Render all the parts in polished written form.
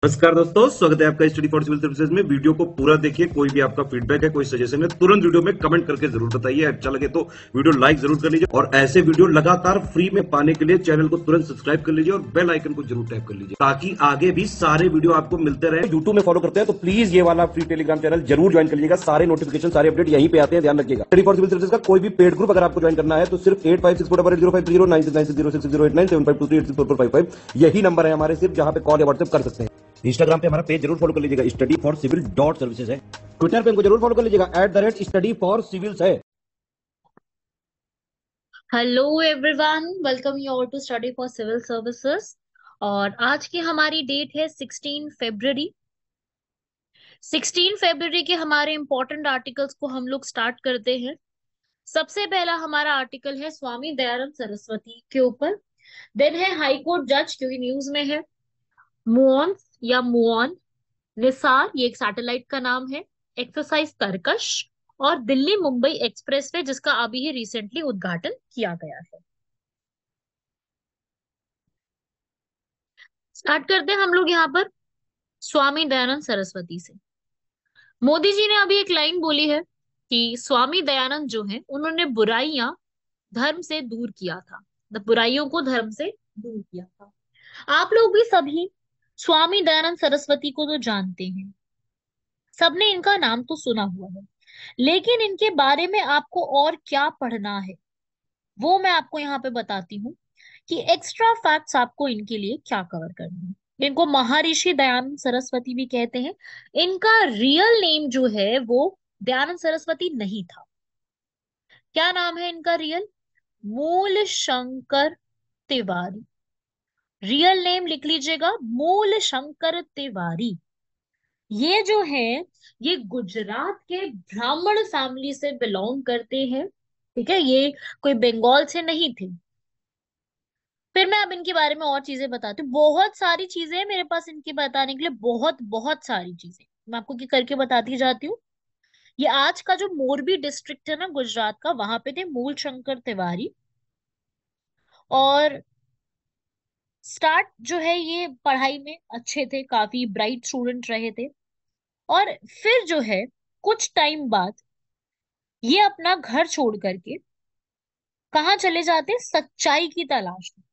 नमस्कार दोस्तों, स्वागत है आपका स्टडी फॉर सिविल सर्विसेज में। वीडियो को पूरा देखिए। कोई भी आपका फीडबैक है, कोई सजेशन है, तुरंत वीडियो में कमेंट करके जरूर बताइए। अच्छा लगे तो वीडियो लाइक जरूर कर लीजिए और ऐसे वीडियो लगातार फ्री में पाने के लिए चैनल को तुरंत सब्सक्राइब कर लीजिए और बेल आइकन को जरूर टैप कर लीजिए ताकि आगे भी सारे वीडियो आपको मिलते रहे। यूट्यूब में फॉलो करते हैं तो प्लीज ये वाला फ्री टेलीग्राम चैनल जरूर ज्वाइन कर लीजिएगा। सारे नोटिफिकेशन, सारे अपडेट यहीं पे आते हैं, ध्यान रखिएगा। स्टडी फॉर सिविल सर्विसेज का कोई भी पेड ग्रुप अगर आपको ज्वाइन करना है तो सिर्फ 85648096906530960608971523864455 यही नंबर है हमारे, सिर्फ जहां पे कॉल या व्हाट्सएप कर सकते हैं। इंस्टाग्राम पे हमारा पेज जरूर फॉलो कर लीजिएगा, study for civil dot services है। ट्विटर पे हमको जरूर फॉलो कर लीजिएगा, @स्टडी फॉर सिविल्स है। Hello everyone, welcome you all to study for civil services. और आज की हमारी डेट है 16 फरवरी। 16 फरवरी के हमारे इंपॉर्टेंट आर्टिकल्स को हम लोग स्टार्ट करते हैं। सबसे पहला हमारा आर्टिकल है स्वामी दयानंद सरस्वती के ऊपर। देन है हाई कोर्ट जज, क्योंकि न्यूज में है। मुऑन या मुऑन निसार, ये एक सैटेलाइट का नाम है। एक्सरसाइज कर्कश और दिल्ली मुंबई एक्सप्रेसवे, जिसका अभी ही रिसेंटली उद्घाटन किया गया है। स्टार्ट करते हैं हम लोग यहाँ पर स्वामी दयानंद सरस्वती से। मोदी जी ने अभी एक लाइन बोली है कि स्वामी दयानंद जो है उन्होंने बुराइयां धर्म से दूर किया था, मतलब बुराइयों को धर्म से दूर किया था। आप लोग भी सभी स्वामी दयानंद सरस्वती को तो जानते हैं, सबने इनका नाम तो सुना हुआ है, लेकिन इनके बारे में आपको और क्या पढ़ना है वो मैं आपको यहाँ पे बताती हूँ कि एक्स्ट्रा फैक्ट्स आपको इनके लिए क्या कवर करने हैं। इनको महर्षि दयानंद सरस्वती भी कहते हैं। इनका रियल नेम जो है वो दयानंद सरस्वती नहीं था। क्या नाम है इनका रियल? मूल शंकर तिवारी। रियल नेम लिख लीजिएगा, मूल शंकर तिवारी। ये जो है ये गुजरात के ब्राह्मण फैमिली से बिलोंग करते हैं। ठीक है, ये कोई बंगाल से नहीं थे। फिर मैं अब इनके बारे में और चीजें बताती हूँ। बहुत सारी चीजें हैं मेरे पास इनके बताने के लिए, बहुत बहुत सारी चीजें मैं आपको की करके बताती जाती हूँ। ये आज का जो मोरबी डिस्ट्रिक्ट है ना गुजरात का, वहां पे थे मूल शंकर तिवारी। और स्टार्ट जो है ये पढ़ाई में अच्छे थे, काफी ब्राइट स्टूडेंट रहे थे। और फिर जो है कुछ टाइम बाद ये अपना घर छोड़ करके कहाँ चले जाते? सच्चाई की तलाश में।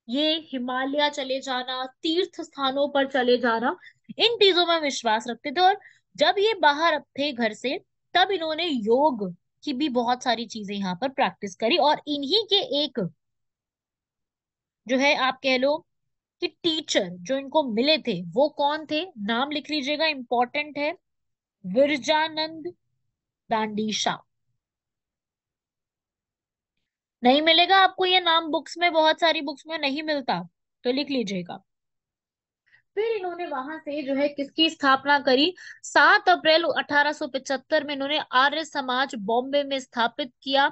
ये हिमालय चले जाना, तीर्थ स्थानों पर चले जाना, इन चीजों में विश्वास रखते थे। और जब ये बाहर थे घर से, तब इन्होंने योग की भी बहुत सारी चीजें यहाँ पर प्रैक्टिस करी। और इन्हीं के एक जो है आप कह लो कि टीचर जो इनको मिले थे वो कौन थे, नाम लिख लीजिएगा, इंपॉर्टेंट है। विरजानंद दांडीशा। नहीं मिलेगा आपको ये नाम बुक्स में, बहुत सारी बुक्स में नहीं मिलता, तो लिख लीजिएगा। फिर इन्होंने वहां से जो है किसकी स्थापना करी? 7 अप्रैल 1875 में इन्होंने आर्य समाज बॉम्बे में स्थापित किया।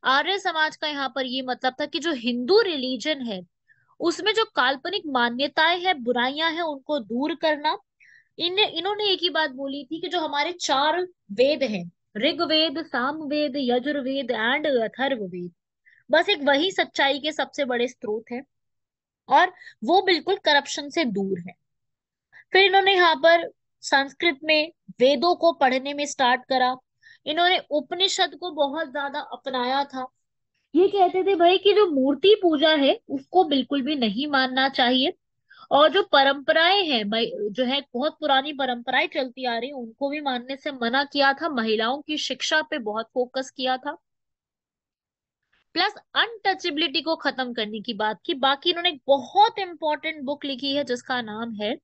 आर्य समाज का यहाँ पर ये मतलब था कि जो हिंदू रिलीजन है उसमें जो काल्पनिक मान्यताएं हैं, बुराइयां हैं, उनको दूर करना। इन्होंने एक ही बात बोली थी कि जो हमारे 4 वेद हैं, ऋग्वेद, सामवेद, यजुर्वेद एंड अथर्ववेद, बस एक वही सच्चाई के सबसे बड़े स्रोत है और वो बिल्कुल करप्शन से दूर है। फिर इन्होंने यहाँ पर संस्कृत में वेदों को पढ़ने में स्टार्ट करा। इन्होंने उपनिषद को बहुत ज्यादा अपनाया था। ये कहते थे भाई कि जो मूर्ति पूजा है उसको बिल्कुल भी नहीं मानना चाहिए, और जो परंपराएं हैं भाई, जो है बहुत पुरानी परंपराएं चलती आ रही उनको भी मानने से मना किया था। महिलाओं की शिक्षा पे बहुत फोकस किया था। प्लस अनटचेबिलिटी को खत्म करने की बात की। बाकी इन्होंने एक बहुत इंपॉर्टेंट बुक लिखी है जिसका नाम है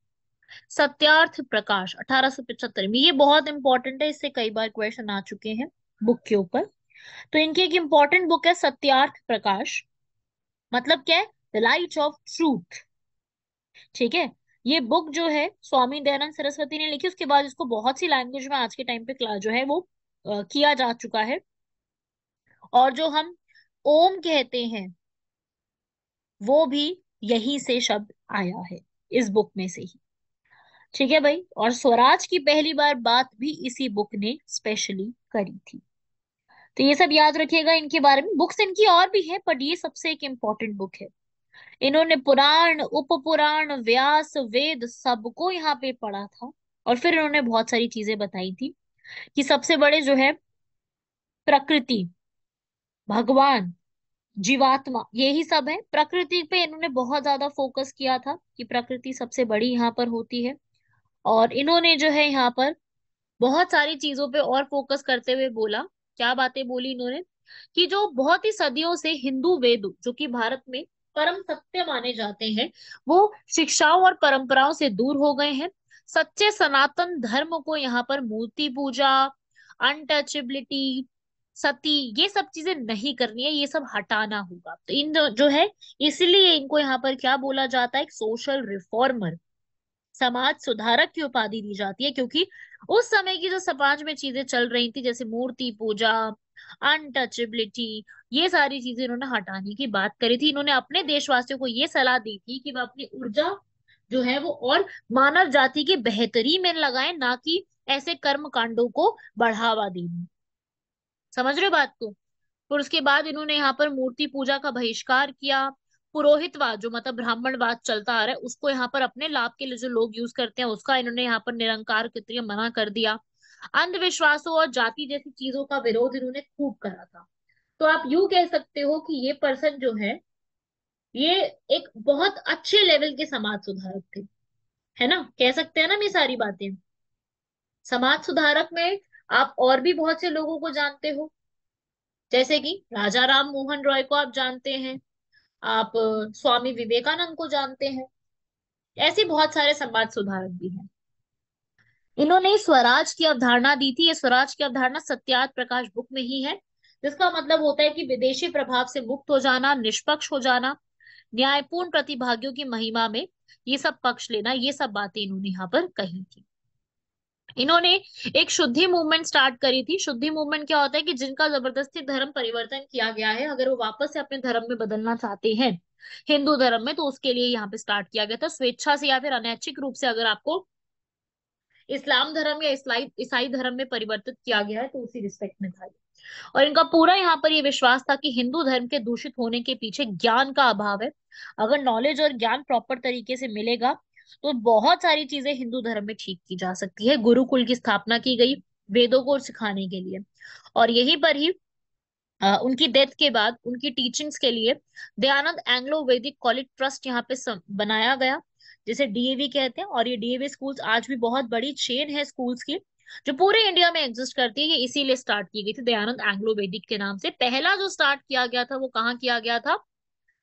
सत्यार्थ प्रकाश, 1875 में। ये बहुत इंपॉर्टेंट है, इससे कई बार क्वेश्चन आ चुके हैं बुक के ऊपर। तो इनकी एक इंपॉर्टेंट बुक है सत्यार्थ प्रकाश। मतलब क्या है? The light of truth. ठीक है, ये बुक जो है स्वामी दयानंद सरस्वती ने लिखी। उसके बाद इसको बहुत सी लैंग्वेज में आज के टाइम पे जो है वो किया जा चुका है। और जो हम ओम कहते हैं वो भी यही से शब्द आया है, इस बुक में से ही। ठीक है भाई, और स्वराज की पहली बार बात भी इसी बुक ने स्पेशली करी थी। तो ये सब याद रखिएगा इनके बारे में। बुक्स इनकी और भी है बट ये सबसे एक इम्पोर्टेंट बुक है। इन्होंने पुराण, उपपुराण, व्यास, वेद सबको यहाँ पे पढ़ा था। और फिर इन्होंने बहुत सारी चीजें बताई थी कि सबसे बड़े जो है प्रकृति, भगवान, जीवात्मा, यही सब है। प्रकृति पे इन्होंने बहुत ज्यादा फोकस किया था कि प्रकृति सबसे बड़ी यहाँ पर होती है। और इन्होंने जो है यहाँ पर बहुत सारी चीजों पे और फोकस करते हुए बोला, क्या बातें बोली इन्होंने, कि जो बहुत ही सदियों से हिंदू वेद, जो कि भारत में परम सत्य माने जाते हैं, वो शिक्षाओं और परंपराओं से दूर हो गए हैं। सच्चे सनातन धर्म को यहाँ पर मूर्ति पूजा, अनटचेबिलिटी, सती, ये सब चीजें नहीं करनी है, ये सब हटाना होगा। तो इन जो है, इसलिए इनको यहाँ पर क्या बोला जाता है, एक सोशल रिफॉर्मर, समाज सुधारक की उपाधि दी जाती है। क्योंकि उस समय की जो समाज में चीजें चल रही थी, जैसे मूर्ति पूजा, अनटचेबिलिटी, ये सारी चीजें इन्होंने हटाने की बात करी थी। इन्होंने अपने देशवासियों को ये सलाह दी थी कि वह अपनी ऊर्जा जो है वो और मानव जाति की बेहतरी में लगाएं, ना कि ऐसे कर्म कांडों को बढ़ावा देने। समझ रहे हो बात को। फिर उसके बाद इन्होंने यहाँ पर मूर्ति पूजा का बहिष्कार किया। पुरोहितवाद, जो मतलब ब्राह्मणवाद चलता आ रहा है, उसको यहाँ पर अपने लाभ के लिए जो लोग यूज करते हैं, उसका इन्होंने यहाँ पर निरंकार के तरीके मना कर दिया। अंधविश्वासों और जाति जैसी चीजों का विरोध इन्होंने खूब करा था। तो आप यूं कह सकते हो कि ये पर्सन जो है, ये एक बहुत अच्छे लेवल के समाज सुधारक थे, है ना, कह सकते हैं ना हम ये सारी बातें। समाज सुधारक में आप और भी बहुत से लोगों को जानते हो, जैसे कि राजा राम मोहन रॉय को आप जानते हैं, आप स्वामी विवेकानंद को जानते हैं। ऐसे बहुत सारे समाज सुधारक भी हैं। इन्होंने स्वराज की अवधारणा दी थी। ये स्वराज की अवधारणा सत्यार्थ प्रकाश बुक में ही है, जिसका मतलब होता है कि विदेशी प्रभाव से मुक्त हो जाना, निष्पक्ष हो जाना, न्यायपूर्ण प्रतिभागियों की महिमा में ये सब पक्ष लेना, ये सब बातें इन्होंने यहाँ पर कही थी। इन्होंने एक शुद्धि मूवमेंट स्टार्ट करी थी। शुद्धि मूवमेंट क्या होता है कि जिनका जबरदस्ती धर्म परिवर्तन किया गया है, अगर वो वापस से अपने धर्म में बदलना चाहते हैं, हिंदू धर्म में, तो उसके लिए यहाँ पे स्टार्ट किया गया था। स्वेच्छा से या फिर अनैच्छिक रूप से अगर आपको इस्लाम धर्म या ईसाई ईसाई धर्म में परिवर्तित किया गया है, तो उसी रिस्पेक्ट में था। और इनका पूरा यहाँ पर ये विश्वास था कि हिंदू धर्म के दूषित होने के पीछे ज्ञान का अभाव है। अगर नॉलेज और ज्ञान प्रॉपर तरीके से मिलेगा, तो बहुत सारी चीजें हिंदू धर्म में ठीक की जा सकती है। गुरुकुल की स्थापना की गई वेदों को सिखाने के लिए। और यहीं पर ही उनकी डेथ के बाद उनकी टीचिंग्स के लिए दयानंद एंग्लो वैदिक कॉलेज ट्रस्ट यहाँ पे बनाया गया, जिसे डीएवी कहते हैं। और ये डीएवी स्कूल्स आज भी बहुत बड़ी चेन है स्कूल्स की, जो पूरे इंडिया में एग्जिस्ट करती है। ये इसीलिए स्टार्ट की गई थी दयानंद एंग्लो वैदिक के नाम से। पहला जो स्टार्ट किया गया था वो कहाँ किया गया था,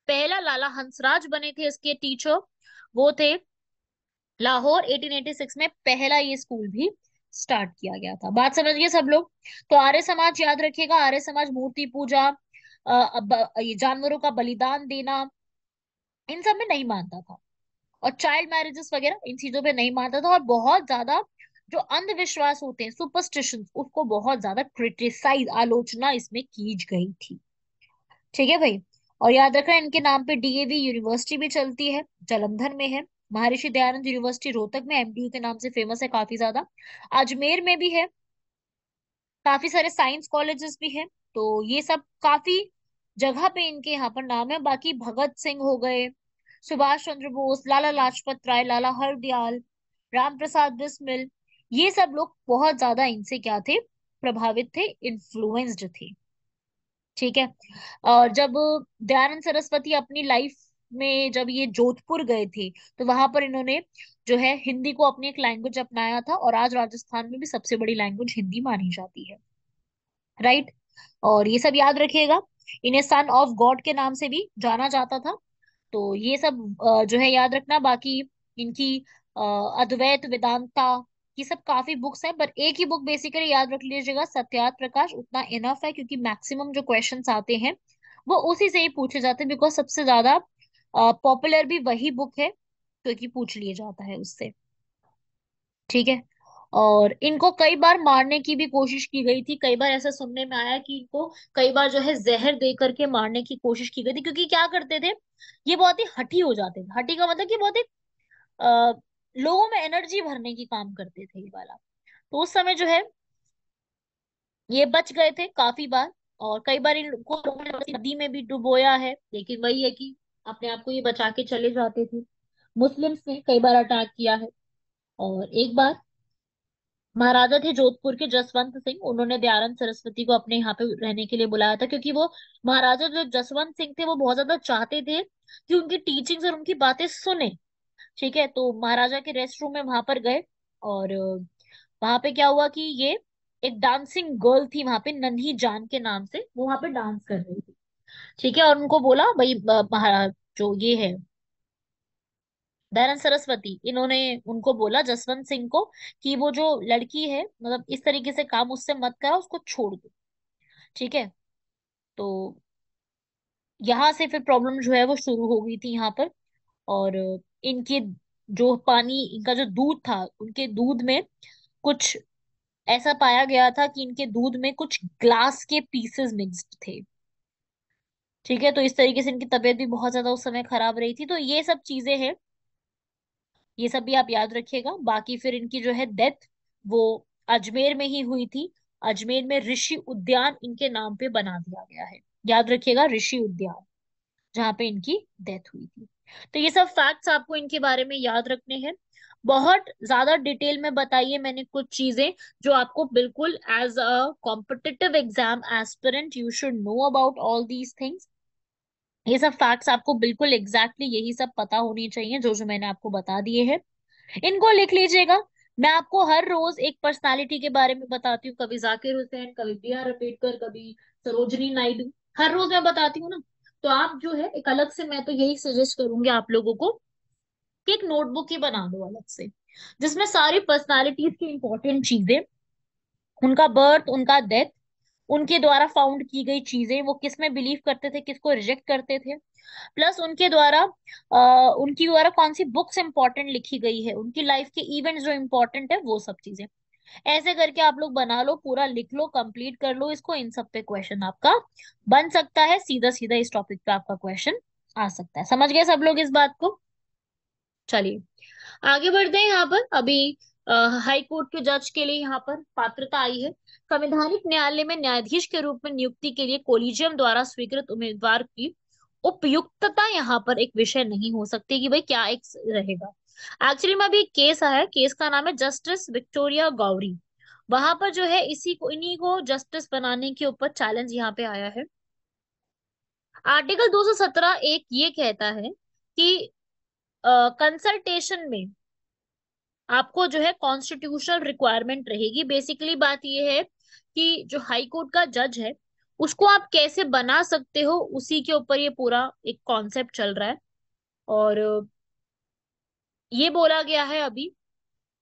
पहला लाला हंसराज बने थे इसके टीचर, वो थे लाहौर। 1886 में पहला ये स्कूल भी स्टार्ट किया गया था। बात समझ गए सब लोग। तो आर्य समाज याद रखिएगा, आर्य समाज मूर्ति पूजा, ये जानवरों का बलिदान देना, इन सब में नहीं मानता था। और चाइल्ड मैरिजेस वगैरह इन चीजों पे नहीं मानता था। और बहुत ज्यादा जो अंधविश्वास होते हैं, सुपरस्टिशन, उसको बहुत ज्यादा क्रिटिसाइज, आलोचना इसमें की गई थी। ठीक है भाई। और याद रखना, इनके नाम पे डीएवी यूनिवर्सिटी भी चलती है, जालंधर में है। महर्षि दयानंद यूनिवर्सिटी रोहतक में एमडीयू के नाम से फेमस है काफी ज्यादा। अजमेर में भी है। काफी सारे साइंस कॉलेजेस भी हैं। तो ये सब काफी जगह पे इनके यहाँ पर नाम है। बाकी भगत सिंह हो गए, सुभाष चंद्र बोस, लाला लाजपत राय, लाला हरदयाल, राम प्रसाद बिस्मिल, ये सब लोग बहुत ज्यादा इनसे क्या थे, प्रभावित थे, इन्फ्लुएंस्ड थे। ठीक है। और जब दयानंद सरस्वती अपनी लाइफ में जब ये जोधपुर गए थे, तो वहां पर इन्होंने जो है हिंदी को अपनी एक लैंग्वेज अपनाया था। और आज राजस्थान में भी सबसे बड़ी लैंग्वेज हिंदी मानी जाती है। राइट। और ये सब याद रखिएगा। इन्हें सन ऑफ गॉड के नाम से भी जाना जाता था। तो ये सब जो है याद रखना। बाकी इनकी अ, अद्वैत वेदांता, ये सब काफी बुक्स हैं, पर एक ही बुक बेसिकली याद रख लीजिएगा, सत्यार्थ प्रकाश, उतना इनफ है। क्योंकि मैक्सिमम जो क्वेश्चंस आते हैं वो उसी से ही पूछे जाते हैं, बिकॉज सबसे ज्यादा पॉपुलर भी वही बुक है, क्योंकि पूछ लिया जाता है उससे। ठीक है। और इनको कई बार मारने की भी कोशिश की गई थी। कई बार ऐसा सुनने में आया कि इनको कई बार जो है जहर दे करके मारने की कोशिश की गई थी। क्योंकि क्या करते थे, ये बहुत ही हठी हो जाते थे। हठी का मतलब कि बहुत ही अ, लोगों में एनर्जी भरने की काम करते थे ये वाला। तो उस समय जो है ये बच गए थे काफी बार। और कई बार इनको लोगों ने नदी में भी डुबोया है, लेकिन वही है कि अपने आप को ये बचा के चले जाते थे। मुस्लिम्स ने कई बार अटैक किया है। और एक बार महाराजा थे जोधपुर के जसवंत सिंह, उन्होंने दयानंद सरस्वती को अपने यहाँ पे रहने के लिए बुलाया था, क्योंकि वो महाराजा जो जसवंत सिंह थे वो बहुत ज्यादा चाहते थे कि उनकी टीचिंग्स और उनकी बातें सुने। ठीक है, तो महाराजा के रेस्ट रूम में वहां पर गए। और वहां पे क्या हुआ कि ये एक डांसिंग गर्ल थी वहां पे, नन्ही जान के नाम से, वो वहां पे डांस कर रही थी। ठीक है, और उनको बोला भाई महाराज जो ये है दयानंद सरस्वती, इन्होंने उनको बोला जसवंत सिंह को कि वो जो लड़की है मतलब इस तरीके से काम उससे मत करा, उसको छोड़ दो। ठीक है, तो यहाँ से फिर प्रॉब्लम जो है वो शुरू हो गई थी यहाँ पर। और इनके जो पानी, इनका जो दूध था, उनके दूध में कुछ ऐसा पाया गया था कि इनके दूध में कुछ ग्लास के पीसेस मिक्स्ड थे। ठीक है, तो इस तरीके से इनकी तबीयत भी बहुत ज्यादा उस समय खराब रही थी। तो ये सब चीजें हैं, ये सब भी आप याद रखिएगा। बाकी फिर इनकी जो है डेथ वो अजमेर में ही हुई थी। अजमेर में ऋषि उद्यान इनके नाम पे बना दिया गया है, याद रखिएगा, ऋषि उद्यान, जहाँ पे इनकी डेथ हुई थी। तो ये सब फैक्ट्स आपको इनके बारे में याद रखने हैं। बहुत ज्यादा डिटेल में बताइए मैंने कुछ चीजें जो आपको बिल्कुल as a competitive exam aspirant you should know about all these things. ये सब फैक्ट्स आपको बिल्कुल एग्जैक्टली यही सब पता होनी चाहिए जो जो मैंने आपको बता दिए हैं। इनको लिख लीजिएगा। मैं आपको हर रोज एक पर्सनालिटी के बारे में बताती हूँ, कभी जाकिर हुसैन, कभी B.R. अम्बेडकर, कभी सरोजनी नायडू, हर रोज मैं बताती हूँ ना। तो आप जो है एक अलग से, मैं तो यही सजेस्ट करूंगी आप लोगों को कि एक नोटबुक ही बना दो अलग से, जिसमें सारी पर्सनालिटीज की इंपॉर्टेंट चीजें, उनका बर्थ, उनका डेथ, उनके द्वारा फाउंड की गई चीजें, वो किस में बिलीव करते थे, किसको रिजेक्ट करते थे, प्लस उनकी द्वारा कौन सी बुक्स इंपॉर्टेंट लिखी गई है, उनकी लाइफ के इवेंट्स जो इंपॉर्टेंट है वो सब चीजें। ऐसे करके आप लोग बना लो, पूरा लिख लो, कंप्लीट कर लो इसको। इन सब पे क्वेश्चन आपका बन सकता है, सीधा सीधा इस टॉपिक पे आपका क्वेश्चन आ सकता है। समझ गए सब लोग इस बात को? चलिए आगे बढ़ते हैं। यहाँ पर अभी हाई कोर्ट के जज के लिए यहाँ पर पात्रता आई है। संवैधानिक न्यायालय में न्यायाधीश के रूप में नियुक्ति के लिए कोलिजियम द्वारा स्वीकृत उम्मीदवार की उपयुक्तता यहाँ पर एक विषय नहीं हो सकती कि भाई क्या एक रहेगा। एक्चुअली में अभी एक केस आया है, केस का नाम है जस्टिस विक्टोरिया गौरी। वहां पर जो है इसी को, इन्हीं को जस्टिस बनाने के ऊपर चैलेंज यहाँ पे आया है। आर्टिकल 217 एक ये कहता है कि कंसल्टेशन में आपको जो है कॉन्स्टिट्यूशनल रिक्वायरमेंट रहेगी। बेसिकली बात ये है कि जो हाई कोर्ट का जज है उसको आप कैसे बना सकते हो, उसी के ऊपर ये पूरा एक कॉन्सेप्ट चल रहा है। और ये बोला गया है अभी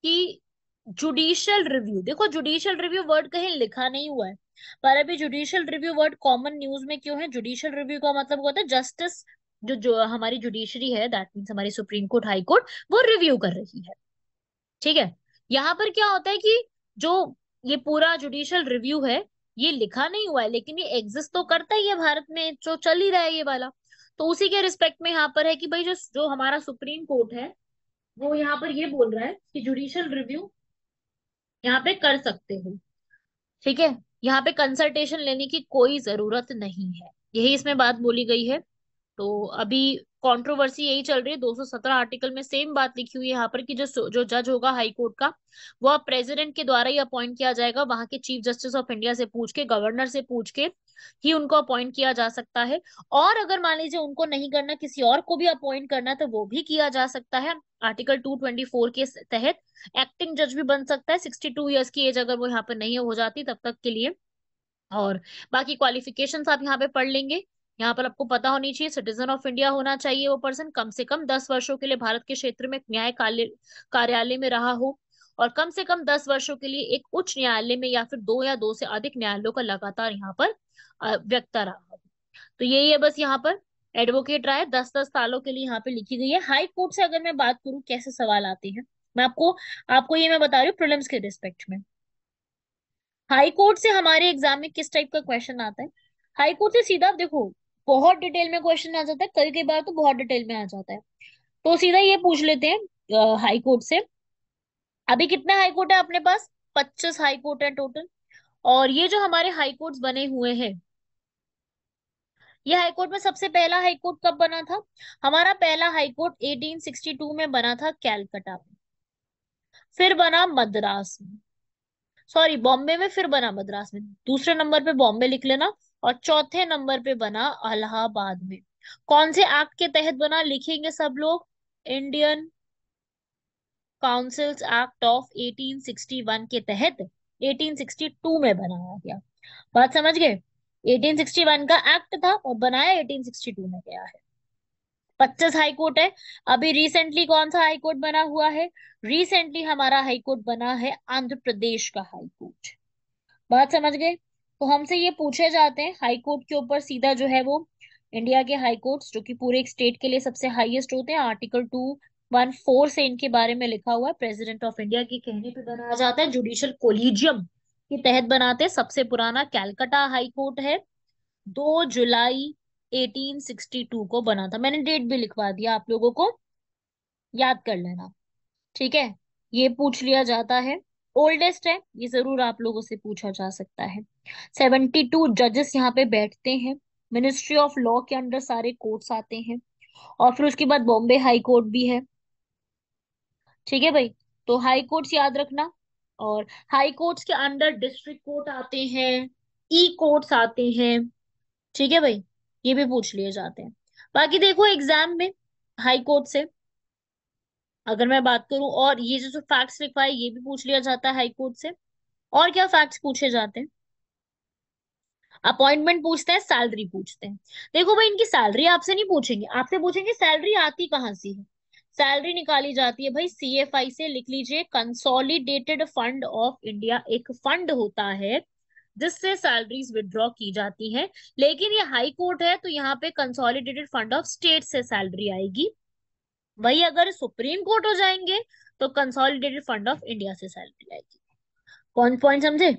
कि जुडिशियल रिव्यू, देखो जुडिशियल रिव्यू वर्ड कहीं लिखा नहीं हुआ है, पर अभी judicial review word common news में क्यों है? जुडिशियल रिव्यू का मतलब होता है जस्टिस, जो जो हमारी जुडिशरी है, दैट मीन्स हमारी सुप्रीम कोर्ट, हाई कोर्ट, वो रिव्यू कर रही है। ठीक है, यहाँ पर क्या होता है कि जो ये पूरा जुडिशियल रिव्यू है ये लिखा नहीं हुआ है, लेकिन ये एग्जिस्ट तो करता ही है भारत में, जो चल ही रहा है ये वाला। तो उसी के रिस्पेक्ट में यहाँ पर है कि भाई जो जो हमारा सुप्रीम कोर्ट है वो यहाँ पर ये बोल रहा है कि जुडिशियल रिव्यू यहाँ पे कर सकते हो। ठीक है, यहाँ पे कंसल्टेशन लेने की कोई जरूरत नहीं है, यही इसमें बात बोली गई है। तो अभी कंट्रोवर्सी यही चल रही है, 217 आर्टिकल में सेम बात लिखी हुई है यहाँ पर कि जो जो जज होगा हाई कोर्ट का वो अब प्रेसिडेंट के द्वारा ही अपॉइंट किया जाएगा, वहां के चीफ जस्टिस ऑफ इंडिया से पूछ के, गवर्नर से पूछ के ही उनको अपॉइंट किया जा सकता है। और अगर मान लीजिए उनको नहीं करना, किसी और को भी अपॉइंट करना है, तो वो भी किया जा सकता है। आर्टिकल 224 के तहत एक्टिंग जज भी बन सकता है, 62 ईयर्स की एज अगर वो यहाँ पर नहीं हो जाती तब तक के लिए। और बाकी क्वालिफिकेशंस आप यहाँ पे पढ़ लेंगे। यहाँ पर आपको पता होनी चाहिए सिटीजन ऑफ इंडिया होना चाहिए वो पर्सन, कम से कम 10 वर्षों के लिए भारत के क्षेत्र में न्याय कार्यालय में रहा हो, और कम से कम 10 वर्षों के लिए एक उच्च न्यायालय में या फिर दो या दो से अधिक न्यायालयों का लगातार यहाँ पर व्यक्ता रहा हो। तो यही है बस यहाँ पर। एडवोकेट राय 10-10 सालों के लिए यहाँ पे लिखी गई है। हाई कोर्ट से अगर मैं बात करूँ कैसे सवाल आते हैं, मैं आपको आपको ये मैं बता रही हूँ प्रीलिम्स के रिस्पेक्ट में। हाई कोर्ट से हमारे एग्जाम में किस टाइप का क्वेश्चन आता है? हाई कोर्ट से सीधा आप देखो, बहुत डिटेल में क्वेश्चन आ जाता है, कई कई बार तो बहुत डिटेल में आ जाता है। तो सीधा ये पूछ लेते हैं हाई कोर्ट से, अभी कितने हाई कोर्ट है अपने पास? 25 हाई कोर्ट है टोटल। और ये जो हमारे हाई कोर्ट्स बने हुए हैं ये हाईकोर्ट में सबसे पहला हाईकोर्ट कब बना था? हमारा पहला हाईकोर्ट 1862 में बना था कैलकाटा में, फिर बना मद्रास में, सॉरी बॉम्बे में, फिर बना मद्रास में, दूसरे नंबर पे बॉम्बे लिख लेना, और चौथे नंबर पे बना इलाहाबाद में। कौन से एक्ट के तहत बना, लिखेंगे सब लोग, इंडियन काउंसिल्स एक्ट ऑफ 1861 के तहत 1862 में बनाया गया। बात समझ गए? 1861 का एक्ट था और बनाया 1862 में गया है। 25 हाई कोर्ट है। अभी रिसेंटली कौन सा हाई कोर्ट बना हुआ है? रिसेंटली हमारा हाई कोर्ट बना है आंध्र प्रदेश का हाई कोर्ट। बात समझ गए? तो हमसे ये पूछे जाते हैं हाई कोर्ट के ऊपर सीधा जो है वो, इंडिया के हाई कोर्ट्स जो कि पूरे एक स्टेट के लिए सबसे हाईएस्ट होते हैं, आर्टिकल 214 से इनके बारे में लिखा हुआ है, प्रेसिडेंट ऑफ इंडिया के कहने पे बनाया जाता है, जुडिशियल कोलिजियम के तहत बनाते हैं। सबसे पुराना कैलकाटा हाई कोर्ट है, 2 जुलाई 1862 को बना था। मैंने डेट भी लिखवा दिया, आप लोगों को याद कर लेना, ठीक है? ये पूछ लिया जाता है। ओल्डेस्ट है, ये जरूर आप लोगों से पूछा जा सकता है। 72 जजेस यहाँ पे बैठते हैं। मिनिस्ट्री ऑफ लॉ के अंडर सारे कोर्ट्स आते हैं, और फिर उसके बाद बॉम्बे हाई कोर्ट भी है। ठीक है भाई, तो हाई कोर्ट्स याद रखना। और हाई कोर्ट्स के अंडर डिस्ट्रिक्ट कोर्ट आते हैं, ई कोर्ट्स आते हैं। ठीक है भाई, ये भी पूछ लिए जाते हैं। बाकी देखो एग्जाम में हाई कोर्ट से अगर मैं बात करूं, और ये जो फैक्ट्स लिखवाए ये भी पूछ लिया जाता है हाई कोर्ट से। और क्या फैक्ट्स पूछे जाते हैं? अपॉइंटमेंट पूछते हैं, सैलरी पूछते हैं। देखो भाई, इनकी सैलरी आपसे नहीं पूछेंगे, आपसे पूछेंगे सैलरी आती कहाँ से है। सैलरी निकाली जाती है भाई सीएफआई से, लिख लीजिए, कंसोलिडेटेड फंड ऑफ इंडिया, एक फंड होता है जिससे सैलरीज विड्रॉ की जाती हैं। लेकिन ये हाई कोर्ट है तो यहाँ पे कंसोलिडेटेड फंड ऑफ स्टेट से सैलरी आएगी। वही अगर सुप्रीम कोर्ट हो जाएंगे तो कंसोलिडेटेड फंड ऑफ इंडिया से सैलरी आएगी। कौन पॉइंट समझे?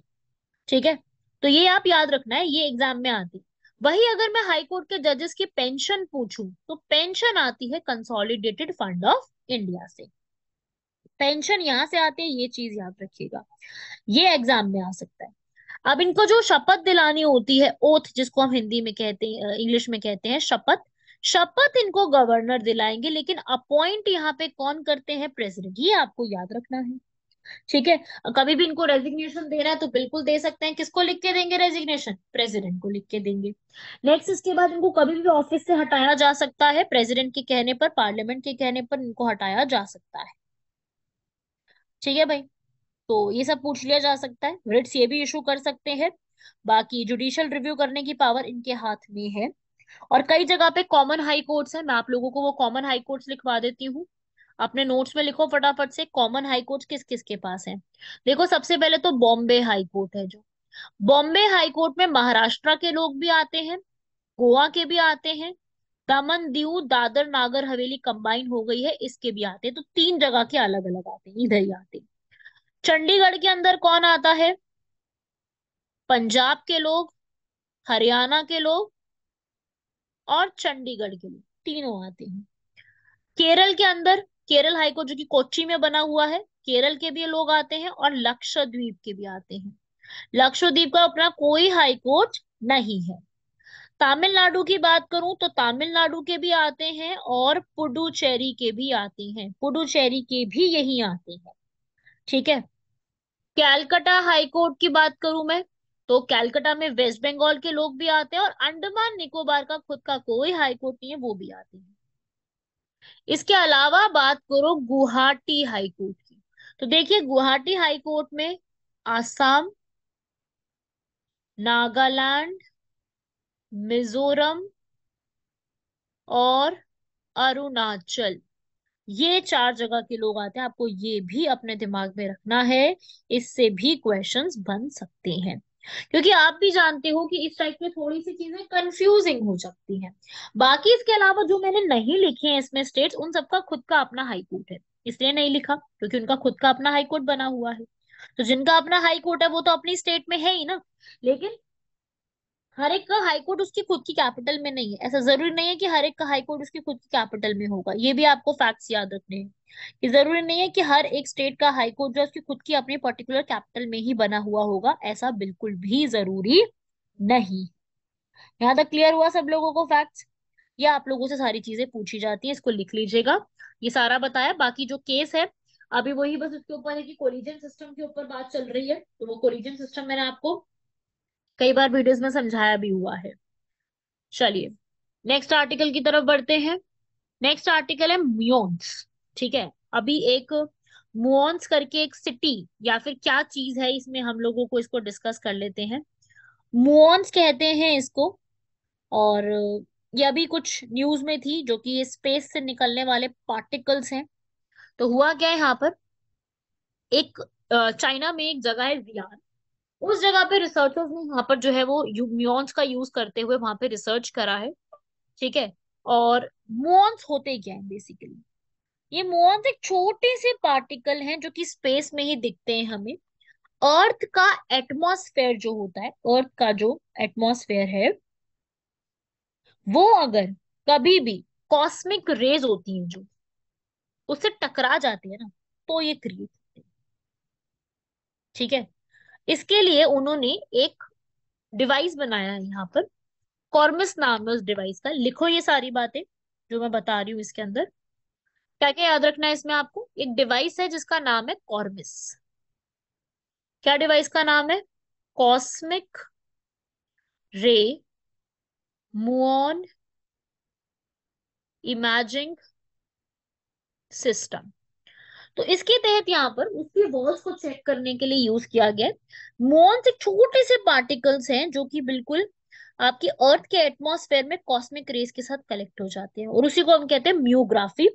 ठीक है, तो ये आप याद रखना है, ये एग्जाम में आती। वही अगर मैं हाई कोर्ट के जजेस की पेंशन पूछूं तो पेंशन आती है कंसोलिडेटेड फंड ऑफ इंडिया से। पेंशन यहां से आती है, ये चीज याद रखिएगा, ये एग्जाम में आ सकता है। अब इनको जो शपथ दिलानी होती है, ओथ जिसको हम हिंदी में कहते हैं, इंग्लिश में कहते हैं शपथ, शपथ इनको गवर्नर दिलाएंगे, लेकिन अपॉइंट यहाँ पे कौन करते हैं? प्रेसिडेंट। ये आपको याद रखना है, ठीक है? कभी भी इनको रेजिग्नेशन देना है तो बिल्कुल दे सकते हैं। किसको लिख के देंगे रेजिग्नेशन? प्रेसिडेंट को लिख के देंगे। नेक्स्ट, इसके बाद इनको कभी भी ऑफिस से हटाया जा सकता है, प्रेसिडेंट के कहने पर, पार्लियामेंट के कहने पर इनको हटाया जा सकता है। ठीक है भाई, तो ये सब पूछ लिया जा सकता है। रिट्स ये भी इशू कर सकते हैं। बाकी जुडिशियल रिव्यू करने की पावर इनके हाथ में है। और कई जगह पे कॉमन हाई कोर्ट्स है, मैं आप लोगों को वो कॉमन हाई कोर्ट्स लिखवा देती हूँ। अपने नोट्स में लिखो फटाफट से, कॉमन हाई कोर्ट किस किस के पास है। देखो सबसे पहले तो बॉम्बे हाई कोर्ट है जो, बॉम्बे हाई कोर्ट में महाराष्ट्र के लोग भी आते हैं, गोवा के भी आते हैं, दमन दीव दादर नागर हवेली कंबाइन हो गई है इसके भी आते हैं, तो 3 जगह के अलग अलग आते हैं, इधर ही आते हैं। चंडीगढ़ के अंदर कौन आता है? पंजाब के लोग, हरियाणा के लोग और चंडीगढ़ के लोग, तीनों आते हैं। केरल के अंदर केरल हाईकोर्ट जो कि कोच्चि में बना हुआ है, केरल के भी लोग आते हैं, और लक्षद्वीप के भी आते हैं। लक्षद्वीप का अपना कोई हाई कोर्ट नहीं है। तमिलनाडु की बात करूं तो तमिलनाडु के भी आते हैं, और पुडुचेरी के भी आते हैं, पुडुचेरी के भी यही आते हैं। ठीक है, कैलकाटा हाई कोर्ट की बात करूं मैं, तो कैलकाटा में वेस्ट बंगाल के लोग भी आते हैं, और अंडमान निकोबार का खुद का कोई हाई कोर्ट नहीं है, वो भी आते हैं। इसके अलावा बात करो गुवाहाटी हाई कोर्ट की, तो देखिए गुवाहाटी हाई कोर्ट में आसाम, नागालैंड, मिजोरम और अरुणाचल, ये 4 जगह के लोग आते हैं। आपको ये भी अपने दिमाग में रखना है, इससे भी क्वेश्चंस बन सकते हैं, क्योंकि आप भी जानते हो कि इस टाइप में थोड़ी सी चीजें कंफ्यूजिंग हो सकती हैं। बाकी इसके अलावा जो मैंने नहीं लिखे हैं इसमें स्टेट्स, उन सबका खुद का अपना हाई कोर्ट है, इसलिए नहीं लिखा क्योंकि उनका खुद का अपना हाई कोर्ट बना हुआ है। तो जिनका अपना हाई कोर्ट है वो तो अपनी स्टेट में है ही ना। लेकिन हर एक का हाई कोर्ट उसकी खुद की कैपिटल में नहीं है, ऐसा जरूरी नहीं है कि हर एक का हाई कोर्ट उसकी खुद की कैपिटल में होगा। ये भी आपको फैक्ट्स याद रखने हैं कि जरूरी नहीं है कि हर एक स्टेट का हाई कोर्ट जो है उसकी खुद की अपनी पर्टिकुलर कैपिटल में ही बना हुआ होगा, ऐसा बिल्कुल भी जरूरी नहीं। यहाँ तक क्लियर हुआ सब लोगों को फैक्ट्स? या आप लोगों से सारी चीजें पूछी जाती है, इसको लिख लीजिएगा। ये सारा बताया, बाकी जो केस है अभी वही बस उसके ऊपर है कि कोलिजन सिस्टम के ऊपर बात चल रही है, तो वो कोलिजन सिस्टम मैंने आपको कई बार वीडियोस में समझाया भी हुआ है। चलिए नेक्स्ट आर्टिकल की तरफ बढ़ते हैं। नेक्स्ट आर्टिकल है म्यून्स। ठीक है, अभी एक मुओन्स करके एक सिटी या फिर क्या चीज है, इसमें हम लोगों को इसको डिस्कस कर लेते हैं। मुओन्स कहते हैं इसको। और ये अभी कुछ न्यूज में थी, जो कि ये स्पेस से निकलने वाले पार्टिकल्स हैं। तो हुआ क्या है यहाँ पर, एक चाइना में एक जगह है जियान। उस जगह पे रिसर्चर्स ने यहाँ पर जो है वो म्यून्स का यूज करते हुए वहां पे रिसर्च करा है। ठीक है। और मुओन्स होते क्या है बेसिकली, ये मुओन्स एक छोटे से पार्टिकल हैं जो कि स्पेस में ही दिखते हैं हमें। अर्थ का एटमॉस्फेयर जो होता है, अर्थ का जो एटमॉस्फेयर है, वो अगर कभी भी कॉस्मिक रेज होती हैं जो उससे टकरा जाती है ना, तो ये क्रिएट होते हैं। ठीक है। इसके लिए उन्होंने एक डिवाइस बनाया है यहाँ पर। कॉर्मस नाम है उस डिवाइस का। लिखो ये सारी बातें जो मैं बता रही हूँ इसके अंदर। क्या क्या याद रखना है इसमें आपको, एक डिवाइस है जिसका नाम है कॉर्मस। क्या डिवाइस का नाम है? कॉस्मिक रे मुऑन इमेजिंग सिस्टम। तो इसके तहत यहाँ पर उसकी वॉल्स को चेक करने के लिए यूज किया गया है। मुऑन्स एक छोटे से पार्टिकल्स हैं जो कि बिल्कुल आपकी अर्थ के एटमॉस्फेयर में कॉस्मिक रेस के साथ कलेक्ट हो जाते हैं, और उसी को हम कहते हैं म्यूग्राफी।